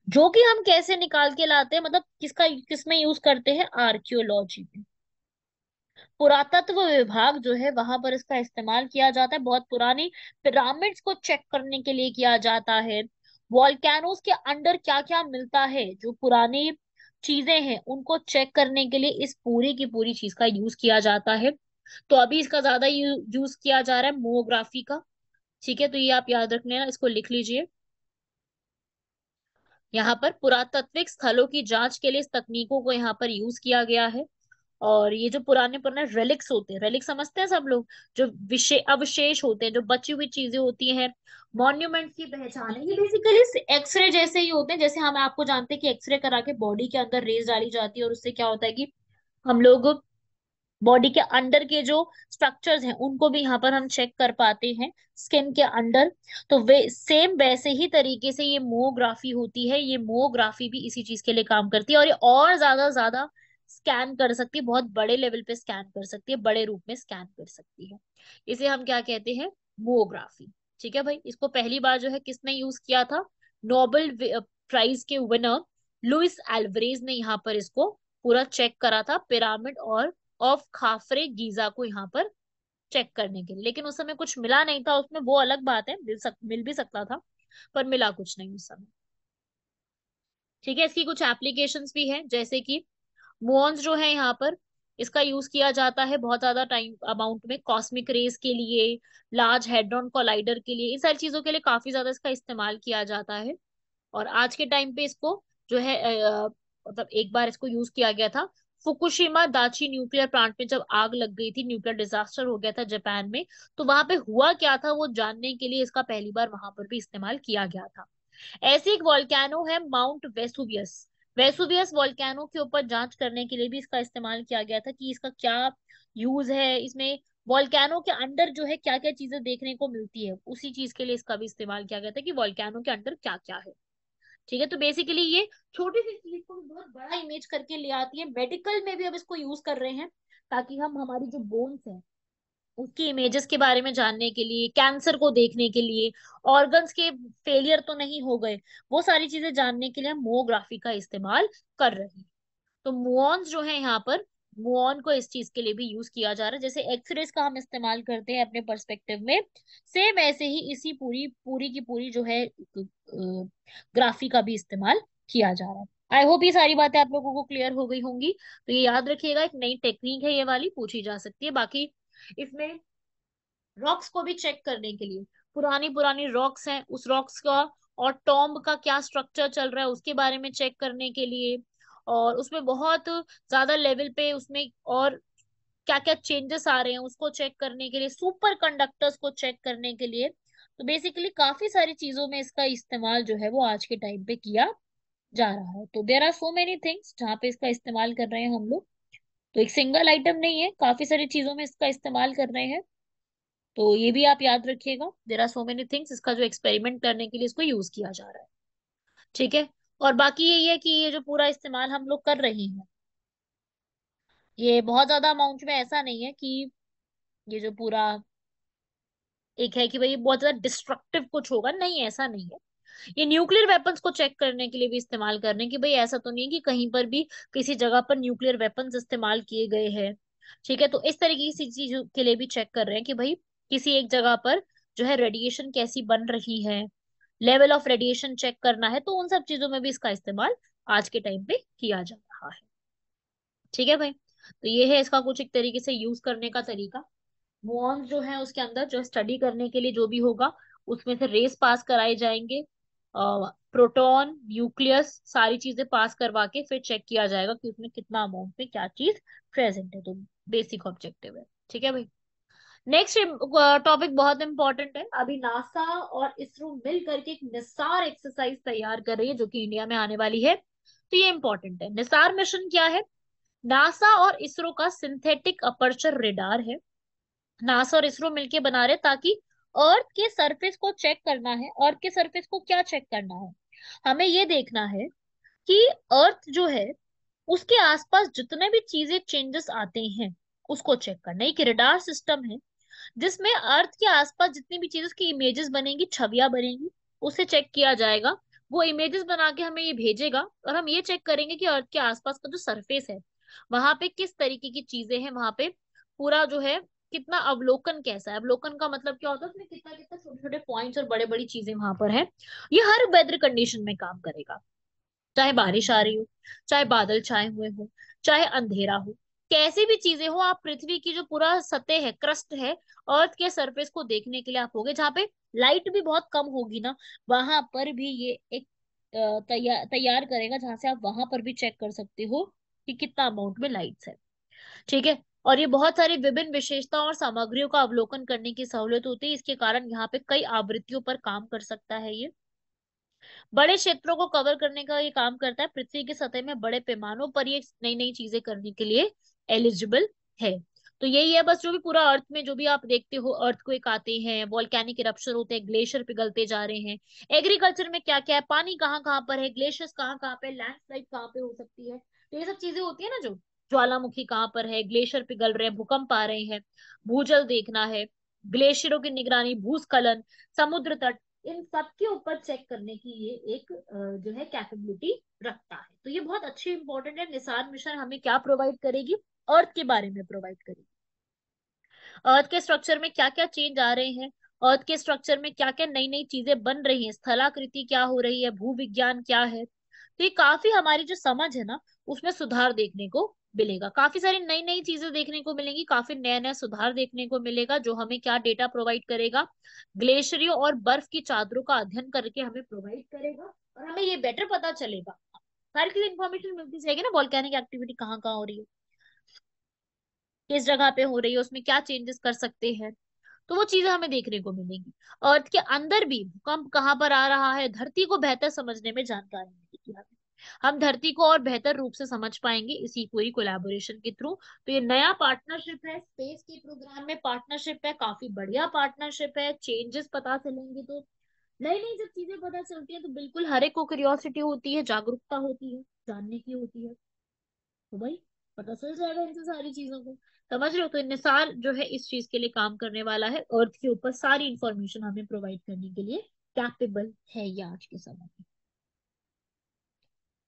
जो कि हम कैसे निकाल के लाते हैं, मतलब किसका किसमें यूज करते हैं, आर्कियोलॉजी में। पुरातत्व विभाग जो है वहां पर इसका इस्तेमाल किया जाता है। बहुत पुरानी पिरामिड्स को चेक करने के लिए किया जाता है। वॉल्केनोस के अंडर क्या क्या मिलता है, जो पुरानी चीजें हैं उनको चेक करने के लिए इस पूरी की पूरी चीज का यूज किया जाता है। तो अभी इसका ज्यादा यूज किया जा रहा है मोग्राफी का। ठीक है, तो ये आप याद रखने ना, इसको लिख लीजिए। यहाँ पर पुरातात्विक स्थलों की जांच के लिए इस तकनीकों को यहाँ पर यूज किया गया है। और ये जो पुराने पुराने रेलिक्स होते हैं, रेलिक समझते हैं सब लोग, जो विशेष अवशेष होते हैं, जो बची हुई चीजें होती हैं, मॉन्यूमेंट्स की पहचान है। ये बेसिकली एक्सरे जैसे ही होते हैं, जैसे हम आपको जानते हैं कि एक्सरे करा के बॉडी के अंदर रेज डाली जाती है, और उससे क्या होता है कि हम लोग बॉडी के अंदर के जो स्ट्रक्चर्स हैं उनको भी यहाँ पर हम चेक कर पाते हैं, स्किन के अंदर। तो वे सेम वैसे ही तरीके से ये मोग्राफी होती है। ये मोग्राफी भी इसी चीज के लिए काम करती है, और ये और ज्यादा ज्यादा स्कैन कर सकती है, बहुत बड़े लेवल पे स्कैन कर सकती है, बड़े रूप में स्कैन कर सकती है। इसे हम क्या कहते हैं, मोग्राफी। ठीक है भाई, इसको पहली बार जो है किसने यूज किया था, नोबेल प्राइज के विनर लुइस एल्वरेज ने यहाँ पर इसको पूरा चेक करा था, पिरामिड और ऑफ खाफरे गीजा को यहाँ पर चेक करने के लिए। लेकिन उस समय कुछ मिला नहीं था उसमें, वो अलग बात है, मिल भी सकता था, पर मिला कुछ नहीं उस समय। ठीक है, इसकी कुछ एप्लीकेशंस भी है, जैसे कि मुऑन्स जो है यहाँ पर इसका यूज किया जाता है बहुत ज्यादा टाइम अमाउंट में, कॉस्मिक रेस के लिए, लार्ज हेड्रॉन कोलाइडर के लिए, इन सारी चीजों के लिए काफी ज्यादा इसका इस्तेमाल किया जाता है। और आज के टाइम पे इसको जो है मतलब एक बार इसको यूज किया गया था फुकुशिमा दाची न्यूक्लियर प्लांट में, जब आग लग गई थी, न्यूक्लियर डिजास्टर हो गया था जापान में। तो वहां पे हुआ क्या था वो जानने के लिए इसका पहली बार वहां पर भी इस्तेमाल किया गया था। ऐसे एक वॉल्केनो है माउंट वेसुवियस। वेसुवियस वॉल्केनो के ऊपर जांच करने के लिए भी इसका इस्तेमाल किया गया था कि इसका क्या यूज है, इसमें वॉल्केनो के अंदर जो है क्या क्या चीजें देखने को मिलती है, उसी चीज के लिए इसका भी इस्तेमाल किया गया था कि वॉल्केनो के अंदर क्या क्या है। ठीक है, तो बेसिकली ये छोटी सी चीज को भी बहुत बड़ा इमेज करके ले आती है। मेडिकल में भी अब इसको यूज कर रहे हैं, ताकि हम हमारी जो बोन्स है उसकी इमेजेस के बारे में जानने के लिए, कैंसर को देखने के लिए, ऑर्गन्स के फेलियर तो नहीं हो गए, वो सारी चीजें जानने के लिए हम मोग्राफी का इस्तेमाल कर रहे हैं। तो मुऑन्स जो है यहाँ पर, मुऑन को इस चीज के लिए भी यूज किया जा रहा है, जैसे एक्सरेज का हम इस्तेमाल करते हैं अपने पर्सपेक्टिव में, सेम ऐसे ही इसी पूरी पूरी की पूरी जो है ग्राफी का भी इस्तेमाल किया जा रहा है। आई होप ये सारी बातें आप लोगों को क्लियर हो गई होंगी। तो ये याद रखिएगा, एक नई टेक्निक है, ये वाली पूछी जा सकती है। बाकी इसमें रॉक्स को भी चेक करने के लिए, पुरानी पुरानी रॉक्स हैं, उस रॉक्स का और टॉम्ब का क्या स्ट्रक्चर चल रहा है उसके बारे में चेक करने के लिए, और उसमें बहुत ज्यादा लेवल पे उसमें और क्या क्या चेंजेस आ रहे हैं उसको चेक करने के लिए, सुपर कंडक्टर्स को चेक करने के लिए। तो बेसिकली काफी सारी चीजों में इसका इस्तेमाल जो है वो आज के टाइम पे किया जा रहा है। तो there are so many things जहाँ पे इसका इस्तेमाल कर रहे हैं हम लोग। तो एक सिंगल आइटम नहीं है, काफी सारी चीजों में इसका इस्तेमाल कर रहे हैं। तो ये भी आप याद रखिएगा, there are so many things, इसका जो एक्सपेरिमेंट करने के लिए इसको यूज किया जा रहा है। ठीक है। और बाकी यही है कि ये जो पूरा इस्तेमाल हम लोग कर रहे हैं, ये बहुत ज्यादा अमाउंट में ऐसा नहीं है कि ये जो पूरा एक है कि भाई बहुत ज्यादा डिस्ट्रक्टिव कुछ होगा, नहीं ऐसा नहीं है। ये न्यूक्लियर वेपन्स को चेक करने के लिए भी इस्तेमाल कर रहे हैं कि भाई ऐसा तो नहीं है कि कहीं पर भी किसी जगह पर न्यूक्लियर वेपन्स इस्तेमाल किए गए हैं। ठीक है, तो इस तरीके की चीजों के लिए भी चेक कर रहे हैं कि भाई किसी एक जगह पर जो है रेडिएशन कैसी बन रही है, लेवल ऑफ रेडिएशन चेक करना है, तो उन सब चीजों में भी इसका इस्तेमाल आज के टाइम पे किया जा रहा है। ठीक है भाई, तो ये है इसका कुछ एक तरीके से यूज करने का तरीका। मुऑन्स जो है उसके अंदर जो स्टडी करने के लिए जो भी होगा उसमें से रेस पास कराए जाएंगे, प्रोटॉन न्यूक्लियस सारी चीजें पास करवा के फिर चेक किया जाएगा कि उसमें कितना अमाउंट में क्या चीज प्रेजेंट है। तो बेसिक ऑब्जेक्टिव है। ठीक है भाई। नेक्स्ट टॉपिक बहुत इंपॉर्टेंट है। अभी नासा और इसरो मिल करके एक निसार एक्सरसाइज तैयार कर रही है जो कि इंडिया में आने वाली है। तो ये इंपॉर्टेंट है। निसार मिशन क्या है? नासा और इसरो का सिंथेटिक अपर्चर रेडार है। नासा और इसरो मिलके बना रहे ताकि अर्थ के सरफेस को चेक करना है। अर्थ के सरफेस को क्या चेक करना है? हमें ये देखना है कि अर्थ जो है उसके आसपास जितने भी चीजें चेंजेस आते हैं उसको चेक करना। एक रडार सिस्टम है जिसमें अर्थ के आसपास जितनी भी चीजें की इमेजेस बनेंगी, छवियां बनेंगी, उसे चेक किया जाएगा। वो इमेजेस बना के हमें ये भेजेगा और हम ये चेक करेंगे कि अर्थ के आसपास का जो सरफेस है वहां पे किस तरीके की चीजें हैं, वहां पे पूरा जो है कितना अवलोकन कैसा है। अवलोकन का मतलब क्या होता है? उसमें कितना कितना छोटे छोटे पॉइंट्स और बड़े बड़ी चीजें वहां पर है। ये हर वेदर कंडीशन में काम करेगा, चाहे बारिश आ रही हो, चाहे बादल छाए हुए हो, चाहे अंधेरा हो, कैसी भी चीजें हो, आप पृथ्वी की जो पूरा सतह है, क्रस्ट है, अर्थ के सरफेस को देखने के लिए आप होगे जहाँ पे लाइट भी बहुत कम होगी ना, वहां पर भी ये एक तैयार करेगा जहां से आप वहां पर भी चेक कर सकते हो कि कितना अमाउंट में लाइट्स है। ठीक है। और ये बहुत सारी विभिन्न विशेषताओं और सामग्रियों का अवलोकन करने की सहूलियत होती है। इसके कारण यहाँ पे कई आवृत्तियों पर काम कर सकता है ये। बड़े क्षेत्रों को कवर करने का ये काम करता है। पृथ्वी की सतह में बड़े पैमानों पर ये नई नई चीजें करने के लिए एलिजिबल है। तो यही है बस, जो भी पूरा अर्थ में जो भी आप देखते हो, अर्थक्वेक आते हैं, वॉल्केनिक इरप्शन होते हैं, ग्लेशियर पिघलते जा रहे हैं, एग्रीकल्चर में क्या क्या है, पानी कहाँ कहाँ पर है, ग्लेशियर्स कहाँ कहाँ पे, लैंडस्लाइड कहाँ पे हो सकती है, तो ये सब चीजें होती है ना, जो ज्वालामुखी कहाँ पर है, ग्लेशियर पिघल रहे हैं, भूकंप आ रहे हैं, भूजल देखना है, ग्लेशियरों की निगरानी, भूस्खलन, समुद्र तट, इन सब के ऊपर चेक करने की ये एक जो है कैपेबिलिटी रखता है। तो ये बहुत अच्छी इंपॉर्टेंट है। निसार मिशन हमें क्या प्रोवाइड करेगी? अर्थ के बारे में प्रोवाइड करेगी। अर्थ के स्ट्रक्चर में क्या क्या चेंज आ रहे हैं, अर्थ के स्ट्रक्चर में क्या क्या नई नई चीजें बन रही हैं, स्थलाकृति क्या हो रही है, भू विज्ञान क्या है। तो ये काफी हमारी जो समझ है ना उसमें सुधार देखने को मिलेगा। काफी सारी नई नई चीजें देखने को मिलेंगी, काफी नया नया सुधार देखने को मिलेगा जो हमें क्या डेटा प्रोवाइड करेगा, ग्लेशियरों और बर्फ की चादरों का अध्ययन करके हमें प्रोवाइड करेगा। और हमें ये बेटर पता चलेगा, सारी चीज इन्फॉर्मेशन मिलती जाएगी ना, वॉल्केनिक एक्टिविटी कहाँ कहाँ हो रही है, किस जगह पे हो रही है, उसमें क्या चेंजेस कर सकते हैं। तो वो चीजें हमें देखने को मिलेंगी। अर्थ के अंदर भी भूकंप कहाँ पर आ रहा है, धरती को बेहतर समझने में जानकारी मिलेगी हमें। हम धरती को और बेहतर रूप से समझ पाएंगे इसी पूरी कोलैबोरेशन के थ्रू। तो ये नया पार्टनरशिप है, स्पेस के प्रोग्राम में पार्टनरशिप है, काफी बढ़िया पार्टनरशिप है। चेंजेस पता चलेंगे तो नई नई जब चीजें पता चलती है तो बिल्कुल हर एक को क्यूरियोसिटी होती है, जागरूकता होती है, जानने की होती है। तो भाई पता चल जाएगा इनसे सारी चीजों को। समझ रहे हो? तो निसार जो है इस चीज के लिए काम करने वाला है, अर्थ के ऊपर सारी इंफॉर्मेशन हमें प्रोवाइड करने के लिए कैपेबल है ये आज के समय में।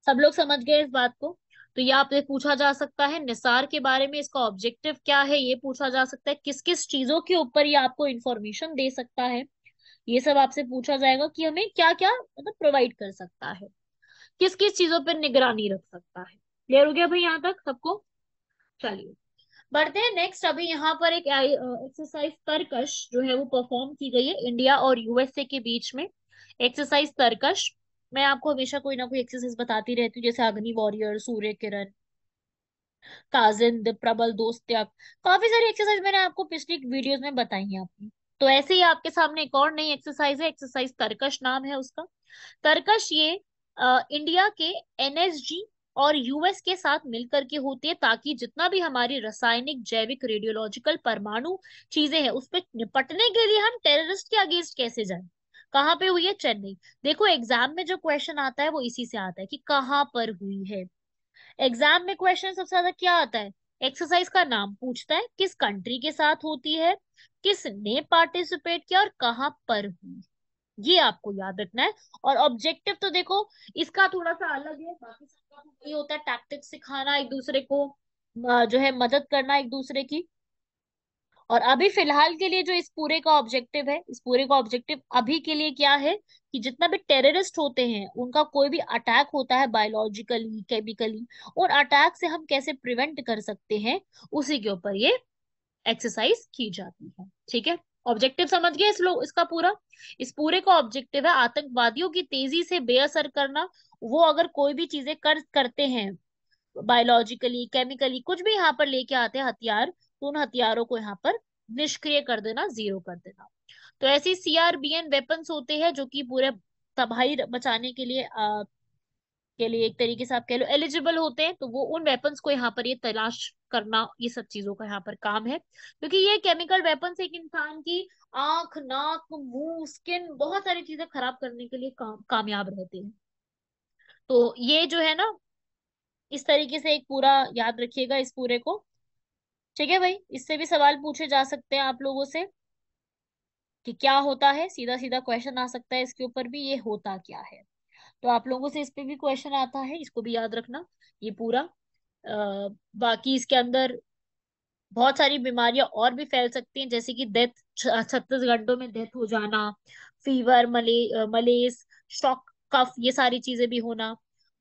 सब लोग समझ गए इस बात को? तो ये आपसे पूछा जा सकता है निसार के बारे में, इसका ऑब्जेक्टिव क्या है, ये पूछा जा सकता है किस किस चीजों के ऊपर ये आपको इंफॉर्मेशन दे सकता है। ये सब आपसे पूछा जाएगा कि हमें क्या क्या मतलब प्रोवाइड कर सकता है, किस किस चीजों पर निगरानी रख सकता है। क्लियर हो गया भाई यहाँ तक सबको? चलिए बढ़ते हैं नेक्स्ट। अभी यहाँ पर एक एक्सरसाइज तरकश जो है वो परफॉर्म की गई है इंडिया और यूएसए के बीच में। एक्सरसाइज तरकश, मैं आपको हमेशा कोई ना कोई एक्सरसाइज बताती रहती हूँ, जैसे अग्नि वॉरियर, सूर्य किरण, काजिंद, प्रबल, दोस्त्याग, काफी सारी एक्सरसाइज मैंने आपको पिछली वीडियोस में बताई है आपकी। तो ऐसे ही आपके सामने एक और नई एक्सरसाइज है, एक्सरसाइज तरकश नाम है उसका। तरकश ये इंडिया के एनएसजी और यूएस के साथ मिलकर के होती है, ताकि जितना भी हमारी रासायनिक, जैविक, रेडियोलॉजिकल, परमाणु चीजें हैं उस पर निपटने के लिए हम टेररिस्ट के अगेंस्ट कैसे जाएं। कहाँ पे हुई है? चेन्नई। देखो एग्जाम में जो क्वेश्चन आता है वो इसी से आता है कि कहाँ पर हुई है। एग्जाम में क्वेश्चन सबसे ज्यादा क्या आता है? एक्सरसाइज का नाम पूछता है, किस कंट्री के साथ होती है, किसने पार्टिसिपेट किया और कहाँ पर हुई। ये आपको याद रखना है। और ऑब्जेक्टिव तो देखो इसका थोड़ा सा अलग है, बाकी सबका तो वही होता है, टैक्टिक्स सिखाना एक दूसरे को, जो है मदद करना एक दूसरे की। और अभी फिलहाल के लिए जो इस पूरे का ऑब्जेक्टिव है, इस पूरे का ऑब्जेक्टिव अभी के लिए क्या है कि जितना भी टेररिस्ट होते हैं उनका कोई भी अटैक होता है बायोलॉजिकली, केमिकली, उन अटैक से हम कैसे प्रिवेंट कर सकते हैं, उसी के ऊपर ये एक्सरसाइज की जाती है। ठीक है, ऑब्जेक्टिव समझ गए इस लोग इसका पूरा। इस पूरे का ऑब्जेक्टिव है आतंकवादियों की तेजी से बेअसर करना। वो अगर कोई भी चीजें करते हैं, बायोलॉजिकली, केमिकली, कुछ भी यहाँ पर लेके आते हैं हथियार, तो उन हथियारों को यहाँ पर निष्क्रिय कर देना, जीरो कर देना। तो ऐसी सीआरबीएन वेपन्स होते हैं जो कि पूरे तबाही मचाने के लिए एक तरीके से आप कह लो एलिजिबल होते हैं, तो वो उन वेपन्स को यहाँ पर ये तलाश करना, ये सब चीजों का यहाँ पर काम है। क्योंकि ये केमिकल वेपन्स एक इंसान की आंख, नाक, मुंह, स्किन, बहुत सारी चीजें खराब करने के लिए कामयाब रहते हैं। तो ये जो है ना, इस तरीके से एक पूरा याद रखिएगा इस पूरे को। ठीक है भाई, इससे भी सवाल पूछे जा सकते हैं आप लोगों से कि क्या होता है, सीधा सीधा क्वेश्चन आ सकता है इसके ऊपर भी, ये होता क्या है। तो आप लोगों से इस पे भी क्वेश्चन आता है, इसको भी याद रखना ये पूरा। बाकी इसके अंदर बहुत सारी बीमारियां और भी फैल सकती हैं, जैसे कि डेथ, 36 घंटों में डेथ हो जाना, फीवर, मलेस, शॉक, कफ, ये सारी चीजें भी होना,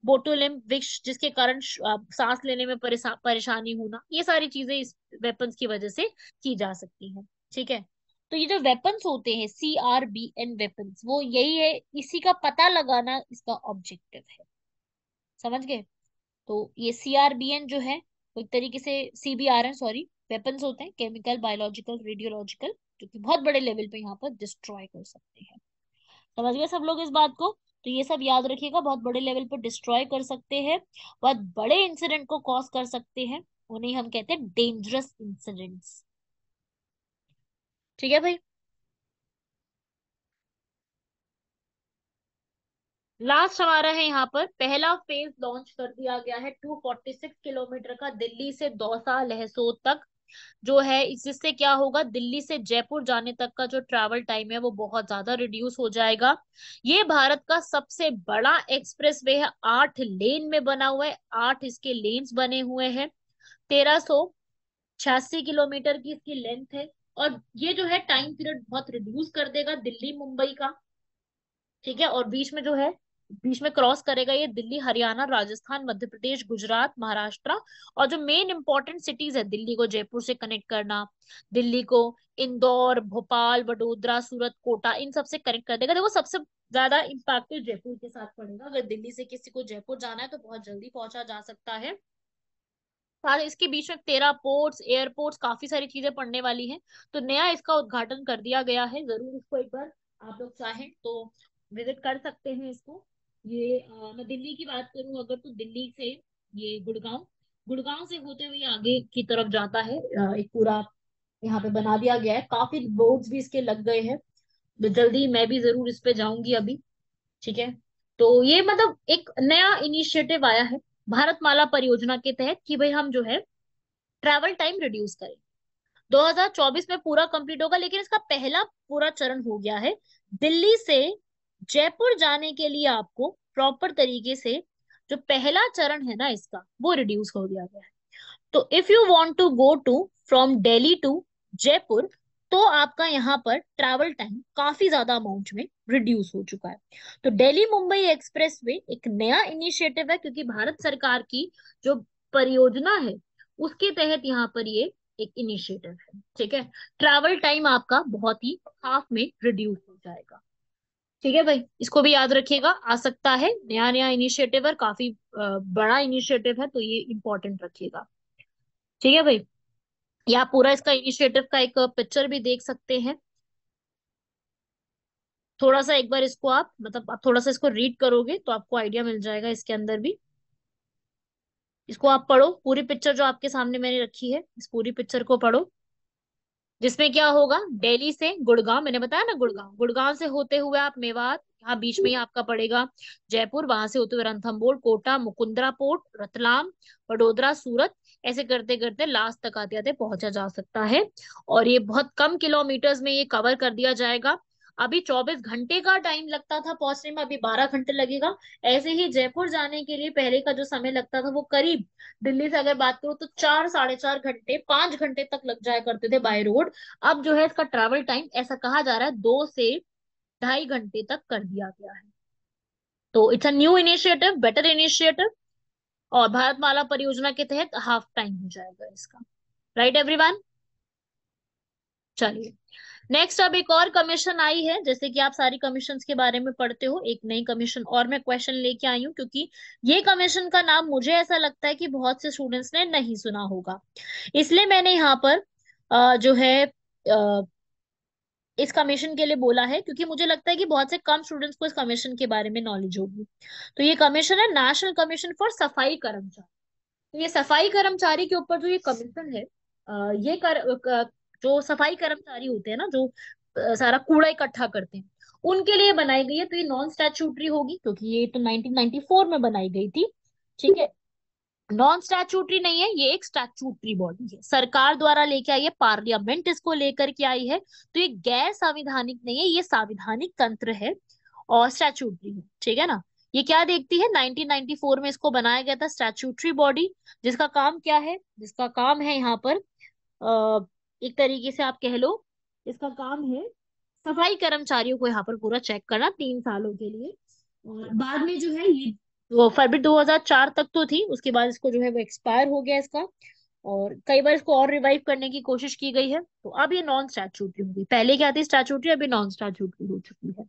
बोटुलिन विष जिसके कारण सांस लेने में परेशानी होना, ये सारी चीजें इस वेपन्स की वजह से की जा सकती हैं। ठीक है, तो ये जो वेपन्स होते हैं सीआरबीएन वेपन्स, वो यही है, इसी का पता लगाना इसका ऑब्जेक्टिव है। समझ गए? तो ये सीआरबीएन जो है वो एक तरीके से सीबीआरएन, सॉरी, वेपन्स होते हैं, केमिकल, बायोलॉजिकल, रेडियोलॉजिकल, जो कि बहुत बड़े लेवल पे यहाँ पर डिस्ट्रॉय कर सकते हैं। समझ गए सब लोग इस बात को? तो ये सब याद रखिएगा, बहुत बड़े लेवल पर डिस्ट्रॉय कर सकते हैं, बहुत बड़े इंसिडेंट को कॉज कर सकते हैं, उन्हें हम कहते हैं डेंजरस इंसिडेंट्स। ठीक है भाई। लास्ट हमारा है यहाँ पर, पहला फेज लॉन्च कर दिया गया है 246 किलोमीटर का, दिल्ली से दौसा, लहसोद तक जो है। इससे क्या होगा, दिल्ली से जयपुर जाने तक का जो ट्रैवल टाइम है वो बहुत ज्यादा रिड्यूस हो जाएगा। ये भारत का सबसे बड़ा एक्सप्रेस वे है, 8 लेन में बना हुआ है, 8 इसके लेन्स बने हुए हैं, 1386 किलोमीटर की इसकी लेंथ है। और ये जो है टाइम पीरियड बहुत रिड्यूस कर देगा दिल्ली मुंबई का। ठीक है, और बीच में जो है, बीच में क्रॉस करेगा ये दिल्ली, हरियाणा, राजस्थान, मध्य प्रदेश, गुजरात, महाराष्ट्र। और जो मेन इंपॉर्टेंट सिटीज है, दिल्ली को जयपुर से कनेक्ट करना, दिल्ली को इंदौर, भोपाल, वडोदरा, सूरत, कोटा, इन सब से कनेक्ट कर देगा। देखो सबसे ज्यादा इम्पैक्ट जयपुर के साथ पड़ेगा, अगर दिल्ली से किसी को जयपुर जाना है तो बहुत जल्दी पहुंचा जा सकता है। साथ ही इसके बीच में 13 पोर्ट्स, एयरपोर्ट्स, काफी सारी चीजें पड़ने वाली हैं। तो नया इसका उद्घाटन कर दिया गया है, जरूर इसको एक बार आप लोग चाहें तो विजिट कर सकते हैं इसको। ये मैं दिल्ली की बात करूं अगर, तो दिल्ली से ये गुड़गांव, गुड़गांव से होते हुए आगे की तरफ जाता है। एक पूरा यहाँ पे बना दिया गया है, काफी बोर्ड्स भी इसके लग गए हैं। तो जल्दी मैं भी जरूर इस पे जाऊंगी अभी। ठीक है, तो ये मतलब एक नया इनिशिएटिव आया है भारतमाला परियोजना के तहत कि भाई हम जो है ट्रैवल टाइम रिड्यूस करें। 2024 में पूरा कंप्लीट होगा, लेकिन इसका पहला पूरा चरण हो गया है। दिल्ली से जयपुर जाने के लिए आपको प्रॉपर तरीके से जो पहला चरण है ना इसका, वो रिड्यूस हो दिया गया है। तो if you want to go to from Delhi to Jaipur, तो आपका यहाँ पर ट्रैवल टाइम काफी ज्यादा अमाउंट में रिड्यूस हो चुका है। तो दिल्ली मुंबई एक्सप्रेस वे एक नया इनिशिएटिव है, क्योंकि भारत सरकार की जो परियोजना है उसके तहत यहाँ पर ये एक इनिशिएटिव है। ठीक है, ट्रैवल टाइम आपका बहुत ही हाफ में रिड्यूस हो जाएगा। ठीक है भाई, इसको भी याद रखिएगा, आ सकता है नया नया इनिशिएटिव है, काफी बड़ा इनिशिएटिव है, तो ये इंपॉर्टेंट रखिएगा। ठीक है भाई। या आप पूरा इसका इनिशिएटिव का एक पिक्चर भी देख सकते हैं। थोड़ा सा एक बार इसको आप मतलब आप थोड़ा सा इसको रीड करोगे तो आपको आइडिया मिल जाएगा इसके अंदर भी। इसको आप पढ़ो, पूरी पिक्चर जो आपके सामने मैंने रखी है इस पूरी पिक्चर को पढ़ो। जिसमें क्या होगा, दिल्ली से गुड़गांव, मैंने बताया ना गुड़गांव, गुड़गांव से होते हुए आप मेवात, यहाँ बीच में ही आपका पड़ेगा जयपुर, वहां से होते हुए रणथंभौर, कोटा, मुकुंदरा पोर्ट, रतलाम, वडोदरा, सूरत, ऐसे करते करते लास्ट तक आते आते पहुंचा जा सकता है। और ये बहुत कम किलोमीटर्स में ये कवर कर दिया जाएगा। अभी 24 घंटे का टाइम लगता था पहुंचने में, अभी 12 घंटे लगेगा। ऐसे ही जयपुर जाने के लिए पहले का जो समय लगता था वो करीब, दिल्ली से अगर बात करूं तो 4 साढ़े 4 घंटे 5 घंटे तक लग जाया करते थे बाय रोड। अब जो है इसका ट्रैवल टाइम ऐसा कहा जा रहा है 2 से ढाई घंटे तक कर दिया गया है। तो it's a new initiative, better initiative. और भारतमाला परियोजना के तहत हाफ टाइम हो जाएगा इसका। Right everyone. चलिए, नेक्स्ट अब एक और कमीशन आई है। जैसे कि आप सारी कमीशंस के बारे में पढ़ते हो, एक नई कमीशन और मैं क्वेश्चन लेके आई हूँ, क्योंकि ये कमीशन का नाम मुझे ऐसा लगता है कि बहुत से स्टूडेंट्स ने नहीं सुना होगा। इसलिए मैंने यहाँ पर जो है इस कमीशन के लिए बोला है, क्योंकि मुझे लगता है कि बहुत से कम स्टूडेंट्स को इस कमीशन के बारे में नॉलेज होगी। तो ये कमीशन है नेशनल कमीशन फॉर सफाई कर्मचारी। तो ये सफाई कर्मचारी के ऊपर जो ये कमीशन है, ये जो सफाई कर्मचारी होते हैं ना, जो सारा कूड़ा इकट्ठा करते हैं, उनके लिए बनाई गई है। तो ये नॉन स्टैट्यूटरी होगी, क्योंकि ये तो 1994 में बनाई गई थी। ठीक है, नॉन स्टैट्यूटरी नहीं है, ये एक स्टैट्यूटरी बॉडी है, सरकार द्वारा लेके आई है, पार्लियामेंट इसको लेकर के आई है। तो ये गैर संविधानिक नहीं है, ये संविधानिक तंत्र है और स्टैट्यूटरी है। ठीक है ना। ये क्या देखती है, 1994 में इसको बनाया गया था, स्टैट्यूटरी बॉडी। जिसका काम क्या है, जिसका काम है यहाँ पर एक तरीके से आप कह लो, इसका काम है सफाई कर्मचारियों को यहाँ पर पूरा चेक करना 3 सालों के लिए। और बाद में जो है ये वो फरवरी 2004 तक तो थी, उसके बाद इसको जो है वो एक्सपायर हो गया इसका। और कई बार इसको और रिवाइव करने की कोशिश की गई है। तो अब ये नॉन स्टैट्यूटरी होगी, पहले क्या थी स्टैट्यूटरी, अभी नॉन स्टैट्यूटरी हो चुकी है।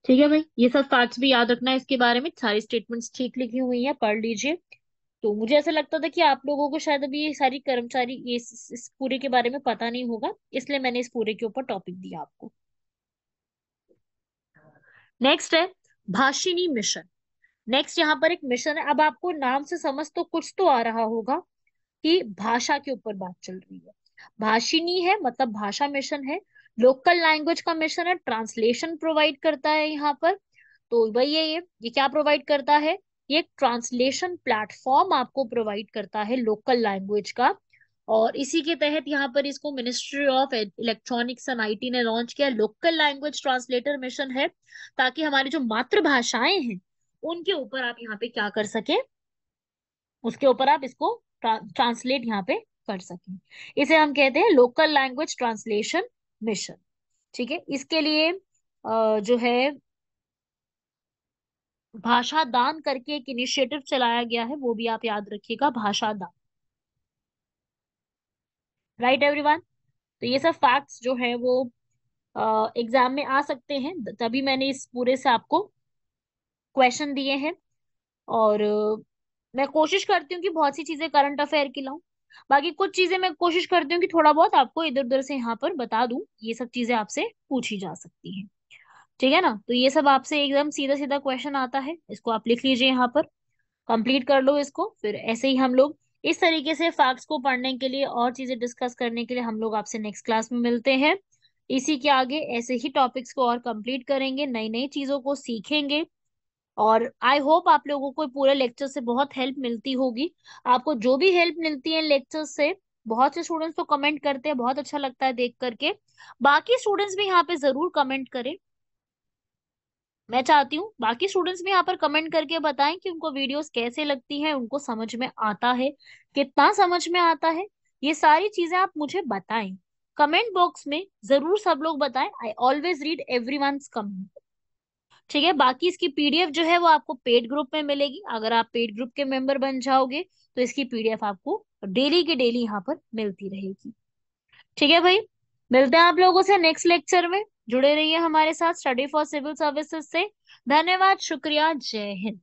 ठीक है भाई, ये सब फैक्ट्स भी याद रखना है इसके बारे में, सारी स्टेटमेंट्स ठीक लिखी हुई है, पढ़ लीजिए। तो मुझे ऐसा लगता था कि आप लोगों को शायद अभी ये सारी कर्मचारी ये इस पूरे के बारे में पता नहीं होगा, इसलिए मैंने इस पूरे के ऊपर टॉपिक दिया आपको। नेक्स्ट है भाषिनी मिशन। नेक्स्ट यहाँ पर एक मिशन है। अब आपको नाम से समझ तो कुछ तो आ रहा होगा कि भाषा के ऊपर बात चल रही है। भाषिनी है मतलब भाषा मिशन है, लोकल लैंग्वेज का मिशन है, ट्रांसलेशन प्रोवाइड करता है यहाँ पर। तो वही है ये क्या प्रोवाइड करता है, ये एक ट्रांसलेशन प्लेटफॉर्म आपको प्रोवाइड करता है लोकल लैंग्वेज का। और इसी के तहत यहाँ पर इसको ministry of electronics and IT ने लॉन्च किया, लोकल लैंग्वेज ट्रांसलेटर मिशन है, ताकि हमारी जो मातृभाषाएं हैं उनके ऊपर आप यहाँ पे क्या कर सके, उसके ऊपर आप इसको ट्रांसलेट यहाँ पे कर सकें। इसे हम कहते हैं लोकल लैंग्वेज ट्रांसलेशन मिशन। ठीक है, इसके लिए जो है भाषा दान करके एक इनिशिएटिव चलाया गया है, वो भी आप याद रखिएगा, भाषा दान। Right everyone. तो ये सब फैक्ट्स जो है वो एग्जाम में आ सकते हैं, तभी मैंने इस पूरे से आपको क्वेश्चन दिए हैं। और मैं कोशिश करती हूँ कि बहुत सी चीजें करंट अफेयर की लाऊं। बाकी कुछ चीजें मैं कोशिश करती हूँ कि थोड़ा बहुत आपको इधर उधर से यहाँ पर बता दूं, ये सब चीजें आपसे पूछी जा सकती हैं। ठीक है ना। तो ये सब आपसे एकदम सीधा सीधा क्वेश्चन आता है, इसको आप लिख लीजिए यहाँ पर, कंप्लीट कर लो इसको। फिर ऐसे ही हम लोग इस तरीके से फैक्ट्स को पढ़ने के लिए और चीजें डिस्कस करने के लिए हम लोग आपसे नेक्स्ट क्लास में मिलते हैं। इसी के आगे ऐसे ही टॉपिक्स को और कंप्लीट करेंगे, नई नई चीजों को सीखेंगे। और आई होप आप लोगों को पूरे लेक्चर से बहुत हेल्प मिलती होगी। आपको जो भी हेल्प मिलती है लेक्चर से, बहुत से स्टूडेंट्स तो कमेंट करते हैं, बहुत अच्छा लगता है देख करके। बाकी स्टूडेंट्स भी यहाँ पे जरूर कमेंट करें। मैं चाहती हूँ बाकी स्टूडेंट्स भी यहाँ पर कमेंट करके बताएं कि उनको वीडियोस कैसे लगती हैं, उनको समझ में आता है, कितना समझ में आता है। ये सारी चीजें आप मुझे बताएं, कमेंट बॉक्स में जरूर सब लोग बताएं। I always read everyone's comment. ठीक है, बाकी इसकी पीडीएफ जो है वो आपको पेड ग्रुप में मिलेगी। अगर आप पेड ग्रुप के मेंबर बन जाओगे तो इसकी पीडीएफ आपको डेली के डेली यहाँ पर मिलती रहेगी। ठीक है भाई, मिलते हैं आप लोगों से नेक्स्ट लेक्चर में। जुड़े रहिए हमारे साथ स्टडी फॉर सिविल सर्विसेज से। धन्यवाद, शुक्रिया, जय हिंद।